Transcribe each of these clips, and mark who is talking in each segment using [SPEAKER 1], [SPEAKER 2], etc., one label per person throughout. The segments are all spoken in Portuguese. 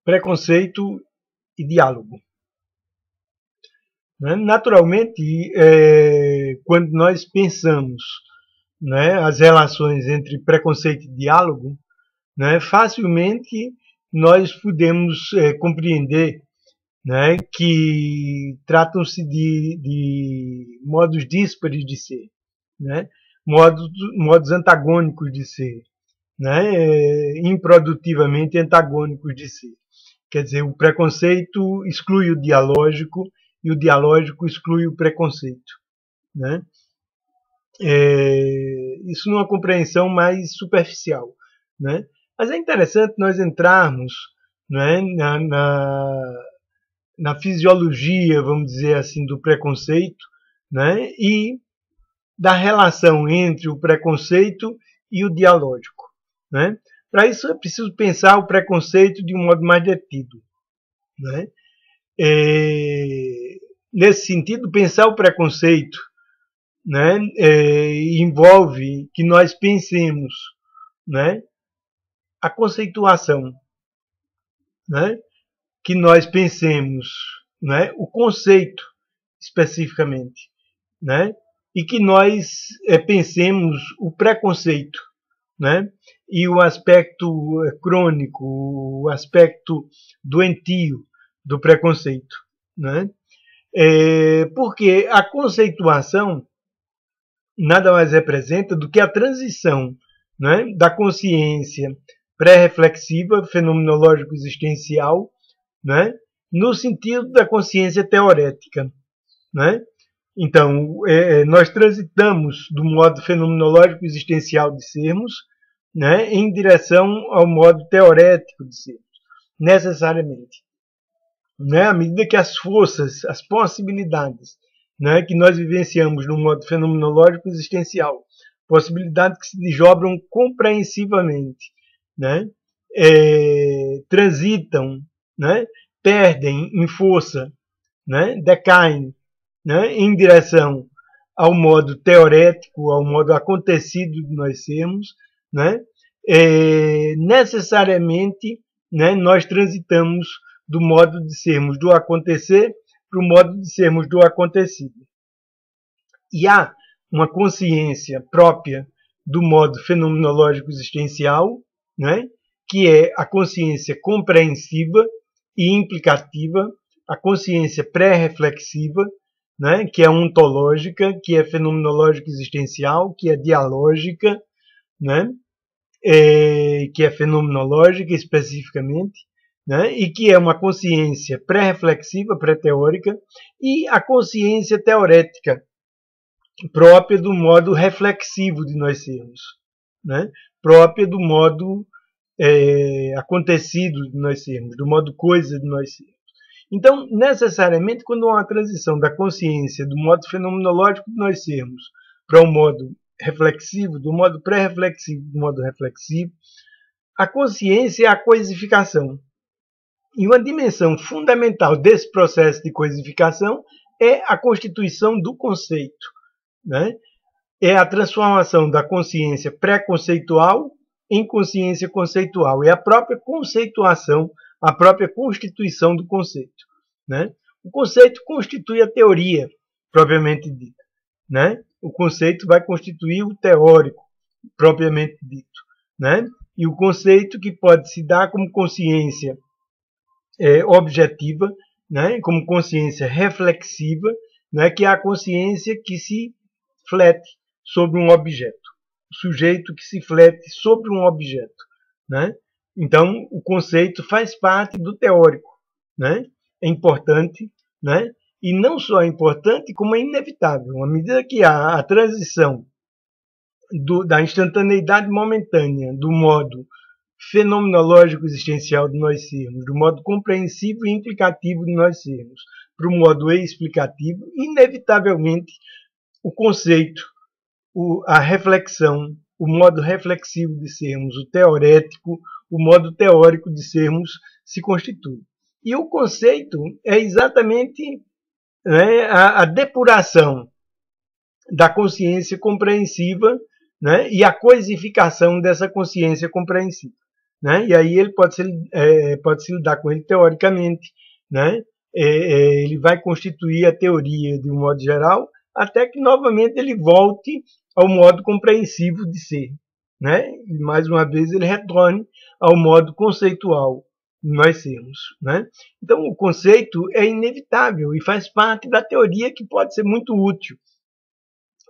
[SPEAKER 1] preconceito e diálogo. Naturalmente, quando nós pensamos, as relações entre preconceito e diálogo, facilmente nós podemos compreender, que tratam-se de modos díspares de ser, modos antagônicos de ser, improdutivamente antagônicos de ser. Quer dizer, o preconceito exclui o dialógico e o dialógico exclui o preconceito. Isso numa compreensão mais superficial. Mas é interessante nós entrarmos na fisiologia, vamos dizer assim, do preconceito, e da relação entre o preconceito e o dialógico. Para isso é preciso pensar o preconceito de um modo mais detido. Nesse sentido, pensar o preconceito envolve que nós pensemos a conceituação, que nós pensemos o conceito especificamente, e que nós pensemos o preconceito, e o aspecto crônico, o aspecto doentio do preconceito. Porque a conceituação nada mais representa do que a transição da consciência pré-reflexiva, fenomenológico-existencial, no sentido da consciência teorética. Então, nós transitamos do modo fenomenológico-existencial de sermos em direção ao modo teorético de sermos, necessariamente. À medida que as forças, as possibilidades que nós vivenciamos no modo fenomenológico existencial, possibilidades que se desdobram compreensivamente, transitam, perdem em força, decaem em direção ao modo teorético, ao modo acontecido de nós sermos, necessariamente nós transitamos do modo de sermos do acontecer para o modo de sermos do acontecido. E há uma consciência própria do modo fenomenológico existencial, que é a consciência compreensiva e implicativa, a consciência pré-reflexiva, que é ontológica, que é fenomenológica existencial, que é dialógica, que é fenomenológica especificamente, e que é uma consciência pré-reflexiva, pré-teórica, e a consciência teorética, própria do modo reflexivo de nós sermos, própria do modo acontecido de nós sermos, do modo coisa de nós sermos. Então, necessariamente, quando há uma transição da consciência do modo fenomenológico de nós sermos para o modo reflexivo, do modo pré-reflexivo do modo reflexivo, a consciência é a coisificação. E uma dimensão fundamental desse processo de coisificação é a constituição do conceito. É a transformação da consciência pré-conceitual em consciência conceitual. É a própria conceituação, a própria constituição do conceito. O conceito constitui a teoria, propriamente dita. O conceito vai constituir o teórico, propriamente dito. E o conceito que pode se dar como consciência objetiva, como consciência reflexiva, que é a consciência que se flete sobre um objeto, o sujeito que se flete sobre um objeto. Então, o conceito faz parte do teórico. É importante, e não só é importante, como é inevitável. À medida que há a transição da instantaneidade momentânea, do modo fenomenológico existencial de nós sermos, do modo compreensivo e implicativo de nós sermos, para o modo explicativo, inevitavelmente o conceito, a reflexão, o modo reflexivo de sermos, o teorético, o modo teórico de sermos se constitui. E o conceito é exatamente a depuração da consciência compreensiva e a coisificação dessa consciência compreensiva. né? E aí ele pode se lidar com ele teoricamente, né? Ele vai constituir a teoria de um modo geral, até que novamente ele volte ao modo compreensivo de ser, né? E mais uma vez ele retorne ao modo conceitual de nós sermos, né? Então o conceito é inevitável e faz parte da teoria que pode ser muito útil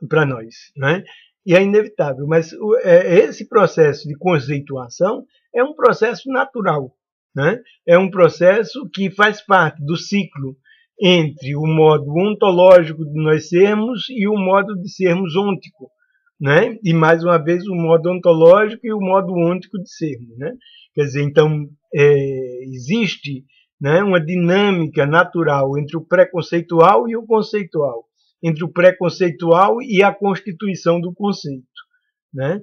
[SPEAKER 1] para nós, né? E é inevitável, mas esse processo de conceituação é um processo natural, né? É um processo que faz parte do ciclo entre o modo ontológico de nós sermos e o modo de sermos ôntico, né? E mais uma vez o modo ontológico e o modo ôntico de sermos, né? Quer dizer, então existe, né, uma dinâmica natural entre o pré-conceitual e o conceitual, entre o pré-conceitual e a constituição do conceito, né?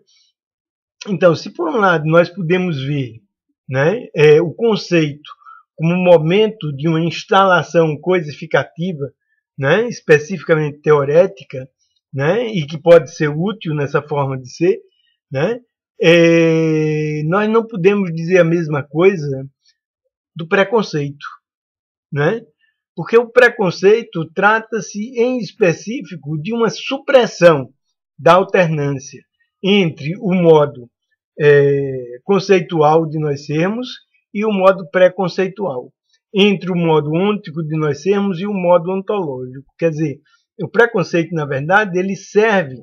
[SPEAKER 1] Então, se por um lado nós podemos ver, né, o conceito como um momento de uma instalação coisificativa, né, especificamente teorética, né, e que pode ser útil nessa forma de ser, né, nós não podemos dizer a mesma coisa do preconceito, né? Porque o preconceito trata-se, em específico, de uma supressão da alternância entre o modo conceitual de nós sermos e o modo pré-conceitual, entre o modo ôntico de nós sermos e o modo ontológico. Quer dizer, o preconceito, na verdade, ele serve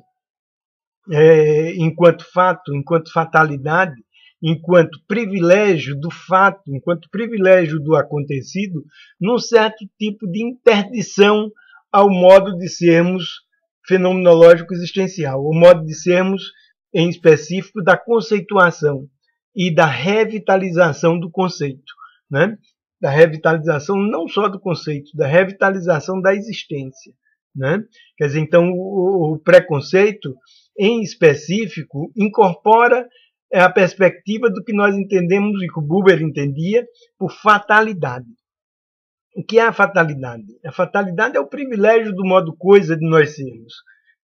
[SPEAKER 1] enquanto fato, enquanto fatalidade, enquanto privilégio do fato, enquanto privilégio do acontecido, num certo tipo de interdição ao modo de sermos fenomenológico existencial, o modo de sermos, em específico, da conceituação e da revitalização do conceito, né? Da revitalização não só do conceito, da revitalização da existência, né? Quer dizer, então, o preconceito, em específico, incorpora a perspectiva do que nós entendemos e que o Buber entendia por fatalidade. O que é a fatalidade? A fatalidade é o privilégio do modo coisa de nós sermos,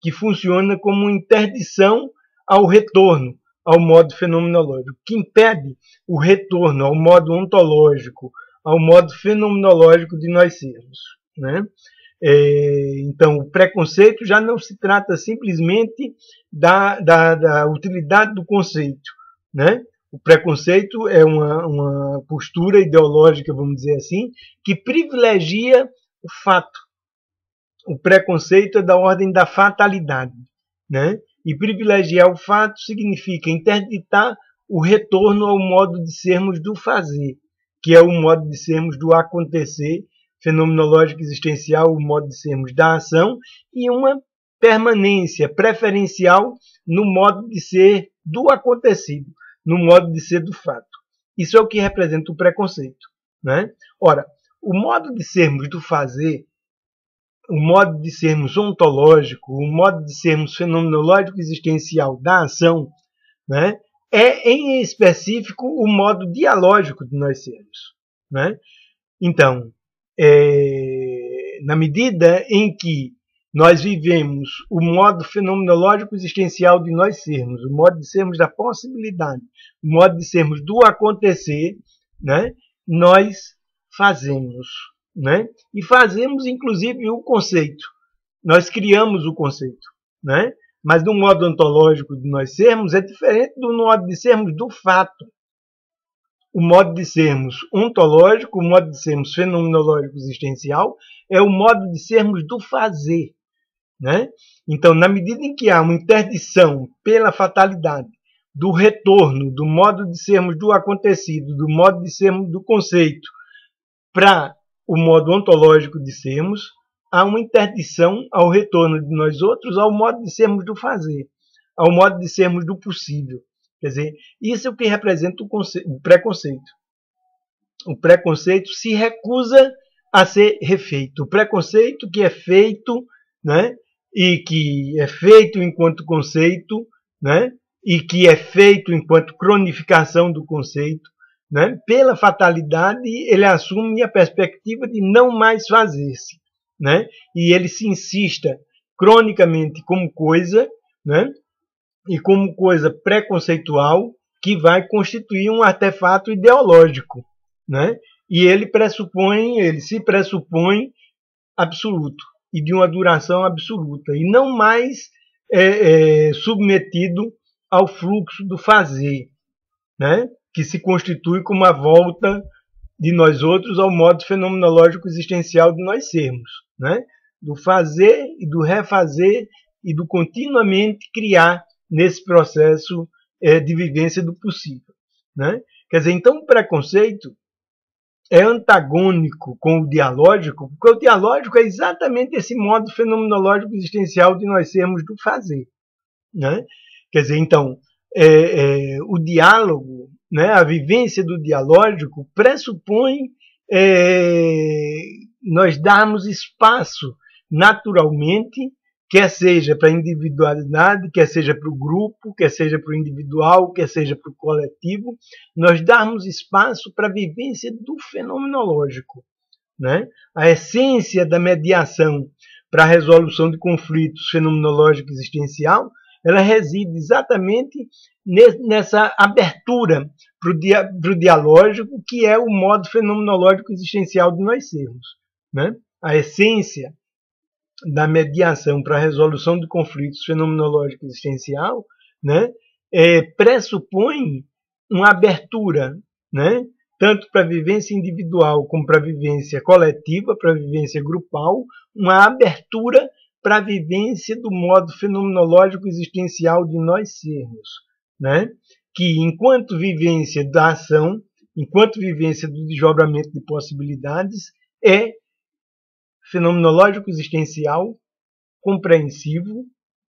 [SPEAKER 1] que funciona como uma interdição ao retorno ao modo fenomenológico, que impede o retorno ao modo ontológico, ao modo fenomenológico de nós sermos, né? Então, o preconceito já não se trata simplesmente da utilidade do conceito, né? O preconceito é uma postura ideológica, vamos dizer assim, que privilegia o fato. O preconceito é da ordem da fatalidade, né? E privilegiar o fato significa interditar o retorno ao modo de sermos do fazer, que é o modo de sermos do acontecer, fenomenológico existencial, o modo de sermos da ação, e uma permanência preferencial no modo de ser do acontecido, no modo de ser do fato. Isso é o que representa o preconceito, né? Ora, o modo de sermos do fazer, o modo de sermos ontológico, o modo de sermos fenomenológico existencial da ação, né, é em específico o modo dialógico de nós sermos, né? Então, na medida em que nós vivemos o modo fenomenológico existencial de nós sermos, o modo de sermos da possibilidade, o modo de sermos do acontecer, né, nós fazemos, né? E fazemos inclusive o conceito. Nós criamos o conceito, né? Mas no modo ontológico de nós sermos é diferente do modo de sermos do fato. O modo de sermos ontológico, o modo de sermos fenomenológico existencial, é o modo de sermos do fazer, né? Então, na medida em que há uma interdição pela fatalidade do retorno do modo de sermos do acontecido, do modo de sermos do conceito, para o modo ontológico de sermos, há uma interdição ao retorno de nós outros ao modo de sermos do fazer, ao modo de sermos do possível. Quer dizer, isso é o que representa o preconceito. O preconceito se recusa a ser refeito. O preconceito que é feito, né, e que é feito enquanto conceito, né, e que é feito enquanto cronificação do conceito, né, pela fatalidade, ele assume a perspectiva de não mais fazer-se, né, e ele se insista cronicamente como coisa, né, e como coisa preconceitual, que vai constituir um artefato ideológico, né? E ele se pressupõe absoluto e de uma duração absoluta e não mais submetido ao fluxo do fazer, né? Que se constitui como a volta de nós outros ao modo fenomenológico existencial de nós sermos, né? Do fazer e do refazer e do continuamente criar nesse processo de vivência do possível, né? Quer dizer, então o preconceito é antagônico com o dialógico, porque o dialógico é exatamente esse modo fenomenológico existencial de nós sermos do fazer, né? Quer dizer, então, o diálogo, né, a vivência do dialógico pressupõe nós darmos espaço naturalmente, quer seja para a individualidade, quer seja para o grupo, quer seja para o individual, quer seja para o coletivo, nós darmos espaço para a vivência do fenomenológico, né? A essência da mediação para a resolução de conflitos fenomenológico existencial, ela reside exatamente nessa abertura para o dialógico, que é o modo fenomenológico existencial de nós sermos, né? A essência da mediação para a resolução de conflitos fenomenológico existencial, né, pressupõe uma abertura, né, tanto para a vivência individual como para a vivência coletiva, para a vivência grupal, uma abertura para a vivência do modo fenomenológico existencial de nós sermos, né, que enquanto vivência da ação, enquanto vivência do desdobramento de possibilidades, é fenomenológico existencial, compreensivo,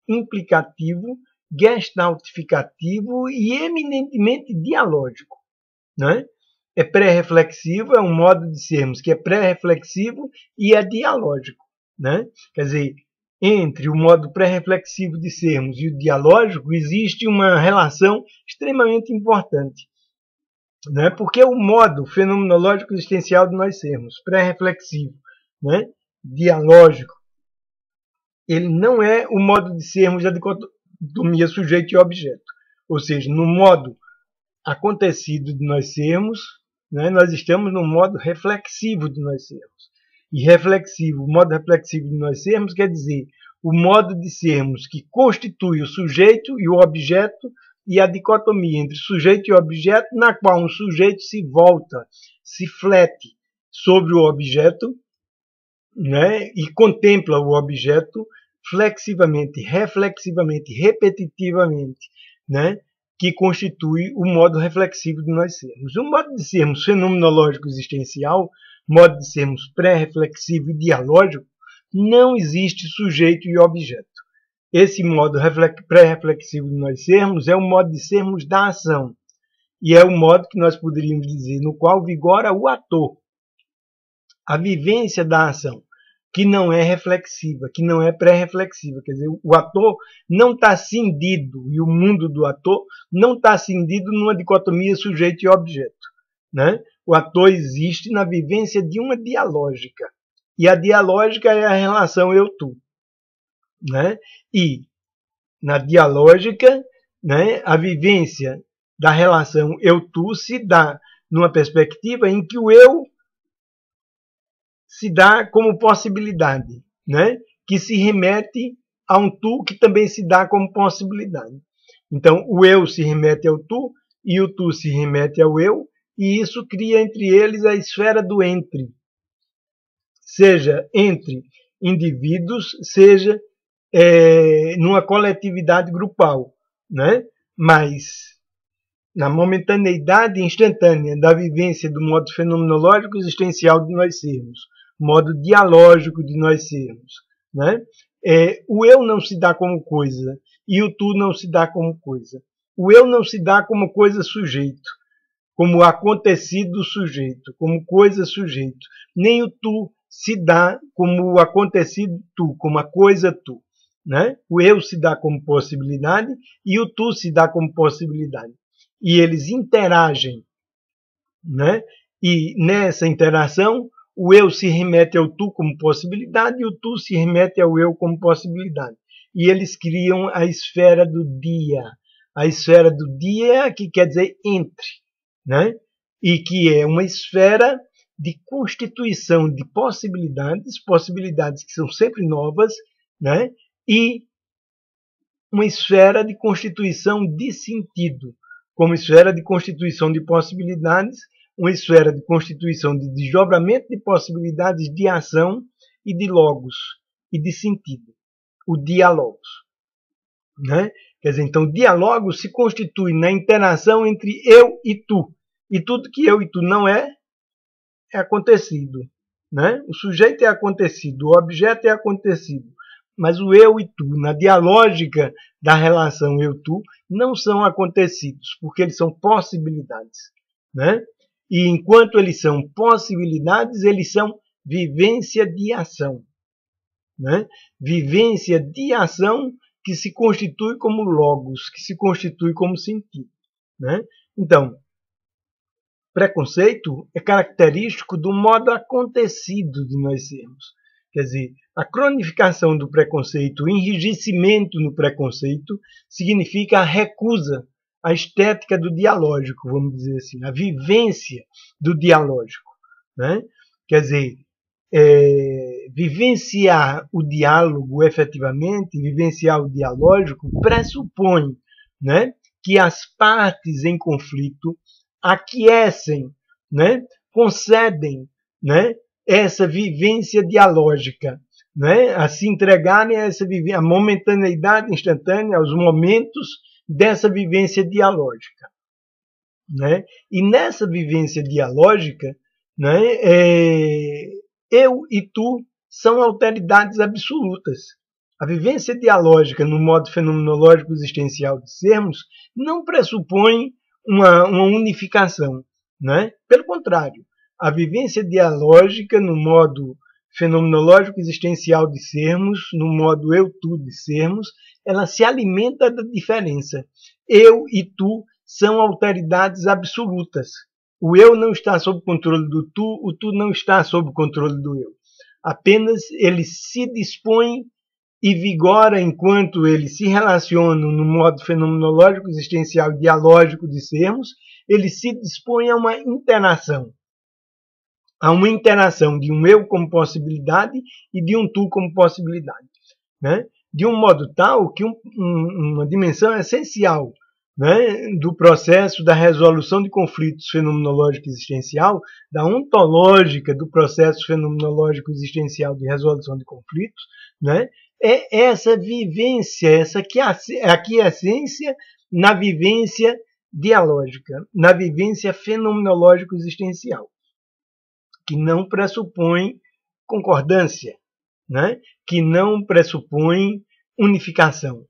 [SPEAKER 1] implicativo, gestaltificativo e eminentemente dialógico, né? É pré-reflexivo, é um modo de sermos que é pré-reflexivo e é dialógico, né? Quer dizer, entre o modo pré-reflexivo de sermos e o dialógico existe uma relação extremamente importante, né? Porque o modo fenomenológico existencial de nós sermos, pré-reflexivo, né, dialógico, ele não é o modo de sermos da dicotomia sujeito e objeto. Ou seja, no modo acontecido de nós sermos, né, nós estamos no modo reflexivo de nós sermos. E reflexivo, o modo reflexivo de nós sermos quer dizer o modo de sermos que constitui o sujeito e o objeto e a dicotomia entre sujeito e objeto, na qual um sujeito se volta, se flete sobre o objeto, né, e contempla o objeto flexivamente, reflexivamente, repetitivamente, né, que constitui o modo reflexivo de nós sermos. O modo de sermos fenomenológico existencial, modo de sermos pré-reflexivo e dialógico, não existe sujeito e objeto. Esse modo pré-reflexivo de nós sermos é o modo de sermos da ação. E é o modo que nós poderíamos dizer no qual vigora o ator. A vivência da ação, que não é reflexiva, que não é pré-reflexiva. Quer dizer, o ator não está cindido, e o mundo do ator não está cindido numa dicotomia sujeito e objeto, né? O ator existe na vivência de uma dialógica. E a dialógica é a relação eu-tu, né? E na dialógica, né, a vivência da relação eu-tu se dá numa perspectiva em que o eu se dá como possibilidade, né? Que se remete a um tu que também se dá como possibilidade. Então, o eu se remete ao tu e o tu se remete ao eu, e isso cria entre eles a esfera do entre, seja entre indivíduos, seja numa coletividade grupal, né? Mas na momentaneidade instantânea da vivência do modo fenomenológico existencial de nós sermos, modo dialógico de nós sermos, né? O eu não se dá como coisa e o tu não se dá como coisa. O eu não se dá como coisa sujeito, como acontecido sujeito, como coisa sujeito. Nem o tu se dá como o acontecido tu, como a coisa tu, né? O eu se dá como possibilidade e o tu se dá como possibilidade. E eles interagem, né? E nessa interação, o eu se remete ao tu como possibilidade e o tu se remete ao eu como possibilidade. E eles criam a esfera do dia, A esfera do dia, que quer dizer entre, né? E que é uma esfera de constituição de possibilidades, possibilidades que são sempre novas, né? E uma esfera de constituição de sentido, como esfera de constituição de possibilidades, uma esfera de constituição de desdobramento de possibilidades de ação e de logos e de sentido, o diálogos, né? Quer dizer, então, o diálogo se constitui na interação entre eu e tu. E tudo que eu e tu não é acontecido, né? O sujeito é acontecido, o objeto é acontecido. Mas o eu e tu, na dialógica da relação eu-tu, não são acontecidos, porque eles são possibilidades, né? E enquanto eles são possibilidades, eles são vivência de ação, né? Vivência de ação que se constitui como logos, que se constitui como sentido, né? Então, preconceito é característico do modo acontecido de nós sermos. Quer dizer, a cronificação do preconceito, o enrijecimento no preconceito, significa a recusa, a estética do dialógico, vamos dizer assim, a vivência do dialógico, né? Quer dizer, vivenciar o diálogo efetivamente, vivenciar o dialógico, pressupõe, né, que as partes em conflito aquecem, né, concedem, né, essa vivência dialógica, né, a se entregarem a essa a momentaneidade instantânea, aos momentos dessa vivência dialógica, né? E nessa vivência dialógica, né, eu e tu são alteridades absolutas. A vivência dialógica no modo fenomenológico existencial de sermos não pressupõe uma unificação, né? Pelo contrário, a vivência dialógica no modo fenomenológico existencial de sermos, no modo eu-tu de sermos, ela se alimenta da diferença. Eu e tu são alteridades absolutas. O eu não está sob controle do tu, o tu não está sob controle do eu. Apenas ele se dispõe e vigora enquanto eles se relacionam no modo fenomenológico existencial e dialógico de sermos, ele se dispõe a uma interação. A uma interação de um eu como possibilidade e de um tu como possibilidade, né? De um modo tal que uma dimensão essencial, né, do processo da resolução de conflitos fenomenológico existencial, da ontológica do processo fenomenológico existencial de resolução de conflitos, né, é essa vivência, essa aquiescência na vivência dialógica, na vivência fenomenológico existencial, que não pressupõe concordância, né, que não pressupõe unificação,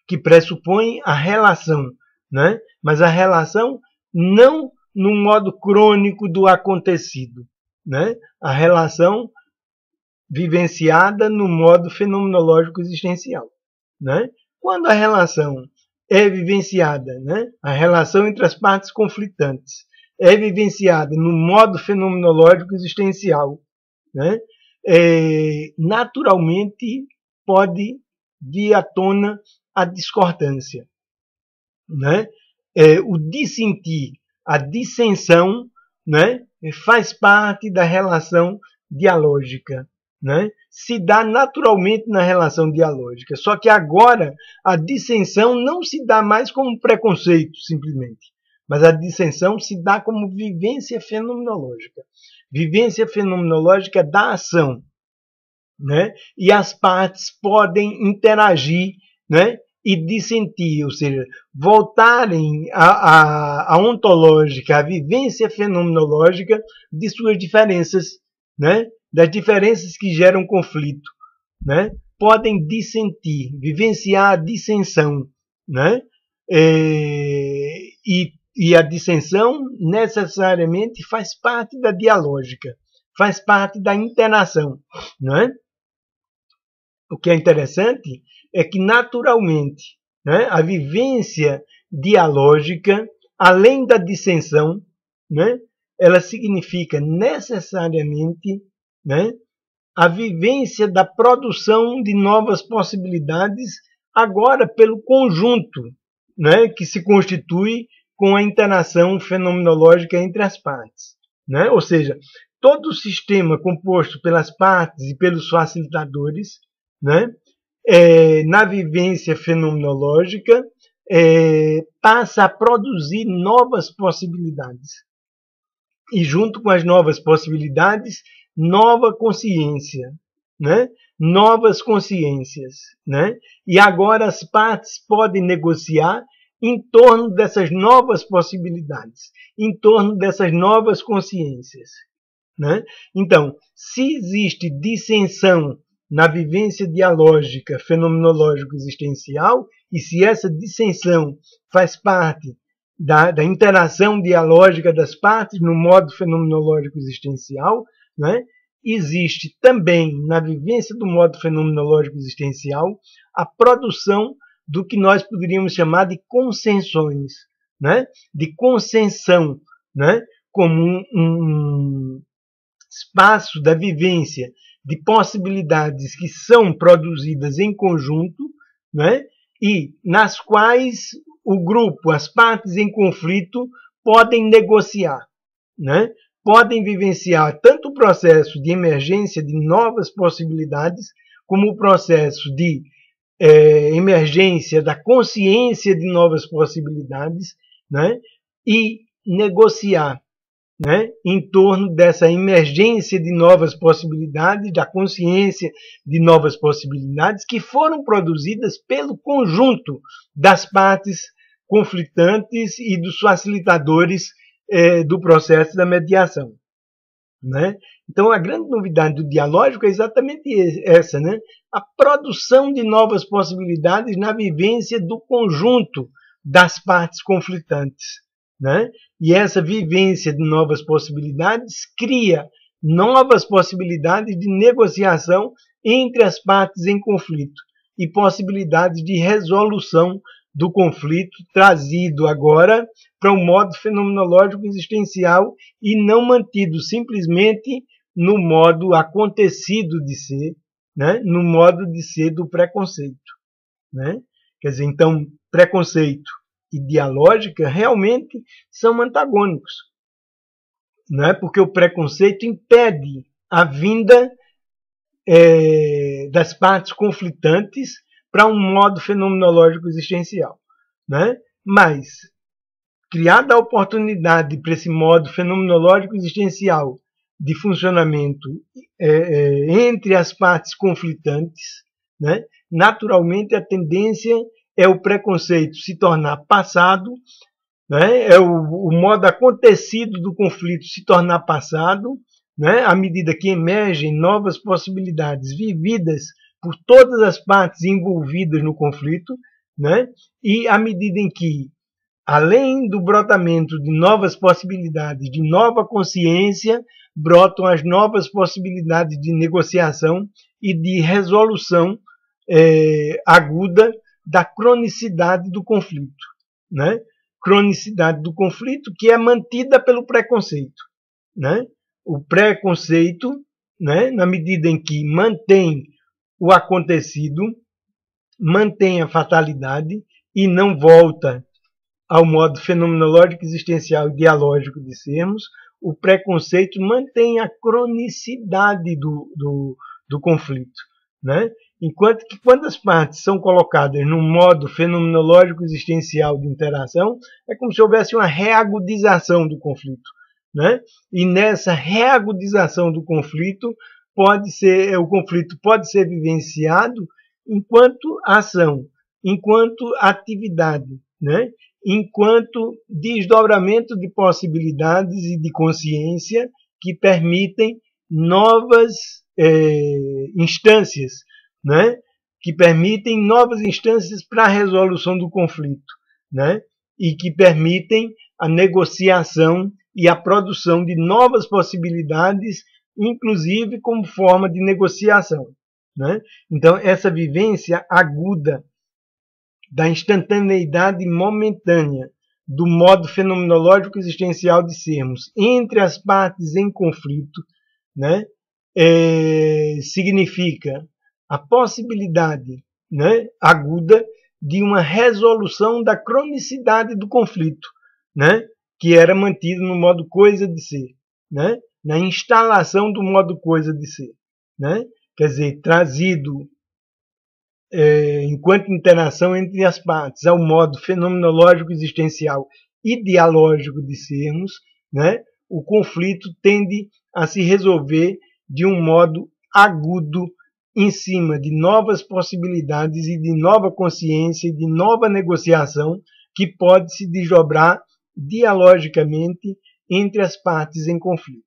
[SPEAKER 1] que pressupõe a relação, né? Mas a relação não no modo crônico do acontecido, né? A relação vivenciada no modo fenomenológico existencial, né? Quando a relação é vivenciada, né? A relação entre as partes conflitantes é vivenciada no modo fenomenológico existencial, né? Naturalmente pode vir à tona a discordância, né? O dissentir, a dissensão, né, faz parte da relação dialógica, né? Se dá naturalmente na relação dialógica. Só que agora a dissensão não se dá mais como preconceito, simplesmente, mas a dissensão se dá como vivência fenomenológica. Vivência fenomenológica da ação, né? E as partes podem interagir, né, e dissentir, ou seja, voltarem à ontológica, à vivência fenomenológica de suas diferenças, né? Das diferenças que geram conflito, né? Podem dissentir, vivenciar a dissensão, né? E a dissensão necessariamente faz parte da dialógica, faz parte da interação, né? O que é interessante é que, naturalmente, né, a vivência dialógica, além da dissensão, né, ela significa necessariamente, né, a vivência da produção de novas possibilidades, agora pelo conjunto né, que se constitui com a interação fenomenológica entre as partes, né? Ou seja, todo o sistema composto pelas partes e pelos facilitadores, né, na vivência fenomenológica, passa a produzir novas possibilidades. E junto com as novas possibilidades, nova consciência, né? Novas consciências, né? E agora as partes podem negociar em torno dessas novas possibilidades, em torno dessas novas consciências, né? Então, se existe dissensão na vivência dialógica fenomenológico-existencial, e se essa dissensão faz parte da interação dialógica das partes no modo fenomenológico existencial, né? Existe também na vivência do modo fenomenológico existencial a produção do que nós poderíamos chamar de consensões, né? De consensão, né? Como um espaço da vivência de possibilidades que são produzidas em conjunto, né? E nas quais o grupo, as partes em conflito, podem negociar, né? Podem vivenciar tanto o processo de emergência de novas possibilidades, como o processo de emergência da consciência de novas possibilidades, né? E negociar, né, em torno dessa emergência de novas possibilidades, da consciência de novas possibilidades que foram produzidas pelo conjunto das partes conflitantes e dos facilitadores do processo da mediação, né? Então, a grande novidade do dialógico é exatamente essa, né? A produção de novas possibilidades na vivência do conjunto das partes conflitantes, né? E essa vivência de novas possibilidades cria novas possibilidades de negociação entre as partes em conflito e possibilidades de resolução do conflito trazido agora para um modo fenomenológico existencial e não mantido simplesmente no modo acontecido de ser, né? No modo de ser do preconceito, né? Quer dizer, então, preconceito e dialógica realmente são antagônicos, não é? Porque o preconceito impede a vinda das partes conflitantes para um modo fenomenológico existencial, né? Mas, criada a oportunidade para esse modo fenomenológico existencial de funcionamento entre as partes conflitantes, né? Naturalmente a tendência é o preconceito se tornar passado, né? É o modo acontecido do conflito se tornar passado, né? À medida que emergem novas possibilidades vividas por todas as partes envolvidas no conflito, né? E à medida em que, além do brotamento de novas possibilidades, de nova consciência, brotam as novas possibilidades de negociação e de resolução aguda da cronicidade do conflito, né? Cronicidade do conflito que é mantida pelo preconceito, né? O preconceito, né, na medida em que mantém o acontecido, mantém a fatalidade e não volta ao modo fenomenológico, existencial e dialógico de sermos, o preconceito mantém a cronicidade do conflito, né? Enquanto que quando as partes são colocadas num modo fenomenológico existencial de interação, é como se houvesse uma reagudização do conflito, né? E nessa reagudização do conflito o conflito pode ser vivenciado enquanto ação, enquanto atividade, né? Enquanto desdobramento de possibilidades e de consciência que permitem novas instâncias, né? Que permitem novas instâncias para a resolução do conflito, né? E que permitem a negociação e a produção de novas possibilidades, inclusive como forma de negociação, né? Então, essa vivência aguda da instantaneidade momentânea do modo fenomenológico existencial de sermos entre as partes em conflito, né, significa a possibilidade, né, aguda de uma resolução da cronicidade do conflito, né? Que era mantido no modo coisa de ser, né? Na instalação do modo coisa de ser, né? Quer dizer, trazido enquanto interação entre as partes ao modo fenomenológico existencial e dialógico de sermos, né? O conflito tende a se resolver de um modo agudo em cima de novas possibilidades e de nova consciência e de nova negociação que pode se desdobrar dialogicamente entre as partes em conflito.